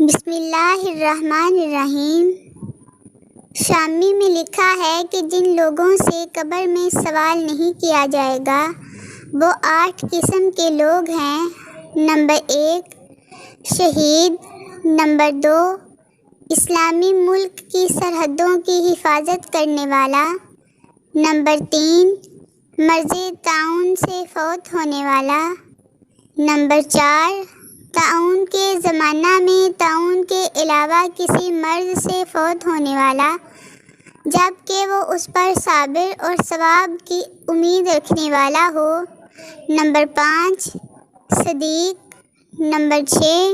بسم اللہ الرحمن الرحیم۔ شامی میں لکھا ہے کہ جن لوگوں سے قبر میں سوال نہیں کیا جائے گا وہ 8 قسم کے لوگ ہیں۔ نمبر 1 شہید، نمبر 2 اسلامی ملک کی سرحدوں کی حفاظت کرنے والا، نمبر 3 مرض طاعون سے فوت ہونے والا، نمبر 4 طاعون کے زمانہ میں طاعون کے علاوہ کسی مرض سے فوت ہونے والا جبکہ وہ اس پر صابر اور ثواب کی امید رکھنے والا ہو، نمبر 5 صدیق، نمبر 6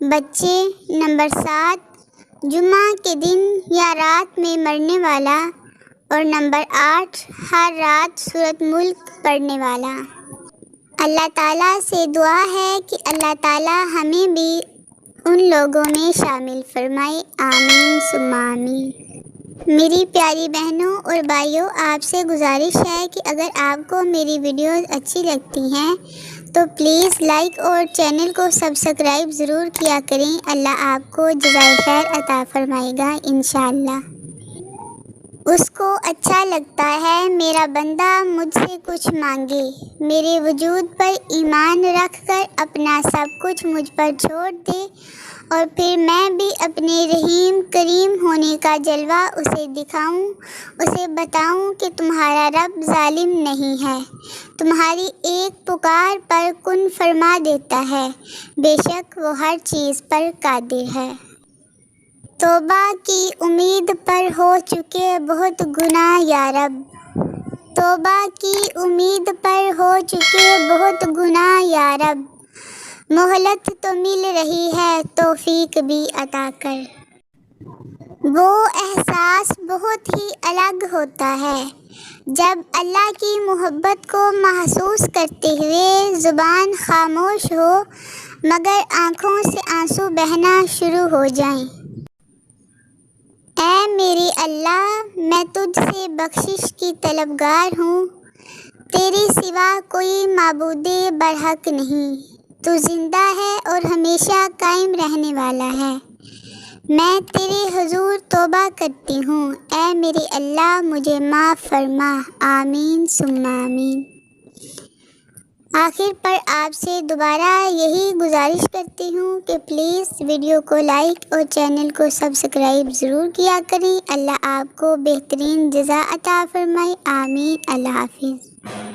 بچے، نمبر 7 جمعہ کے دن یا رات میں مرنے والا اور نمبر 8 ہر رات سورۃ ملک پڑھنے والا۔ اللہ تعالیٰ سے دعا ہے کہ اللہ تعالیٰ ہمیں بھی ان لوگوں میں شامل فرمائے، آمین ثم آمین۔ میری پیاری بہنوں اور بھائیوں، آپ سے گزارش ہے کہ اگر آپ کو میری ویڈیوز اچھی لگتی ہیں تو پلیز لائک اور چینل کو سبسکرائب ضرور کیا کریں۔ اللہ آپ کو جزائے خیر عطا فرمائے گا انشاءاللہ۔ اس کو اچھا لگتا ہے میرا بندہ مجھ سے کچھ مانگے، میرے وجود پر ایمان رکھ کر اپنا سب کچھ مجھ پر چھوڑ دے اور پھر میں بھی اپنے رحیم کریم ہونے کا جلوہ اسے دکھاؤں، اسے بتاؤں کہ تمہارا رب ظالم نہیں ہے، تمہاری ایک پکار پر کن فرما دیتا ہے، بے شک وہ ہر چیز پر قادر ہے۔ توبہ کی امید پر ہو چکے بہت گناہ یا رب، توبہ کی امید پر ہو چکے بہت گناہ یا رب، مہلت تو مل رہی ہے توفیق بھی عطا کر۔ وہ احساس بہت ہی الگ ہوتا ہے جب اللہ کی محبت کو محسوس کرتے ہوئے زبان خاموش ہو مگر آنکھوں سے آنسو بہنا شروع ہو جائیں۔ اے میرے اللہ، میں تجھ سے بخشش کی طلبگار ہوں، تیرے سوا کوئی معبود برحق نہیں، تو زندہ ہے اور ہمیشہ قائم رہنے والا ہے۔ میں تیرے حضور توبہ کرتی ہوں، اے میرے اللہ مجھے معاف فرما، آمین ثم آمین۔ آخر پر آپ سے دوبارہ یہی گزارش کرتی ہوں کہ پلیز ویڈیو کو لائک اور چینل کو سبسکرائب ضرور کیا کریں۔ اللہ آپ کو بہترین جزا عطا فرمائے، آمین۔ اللہ حافظ۔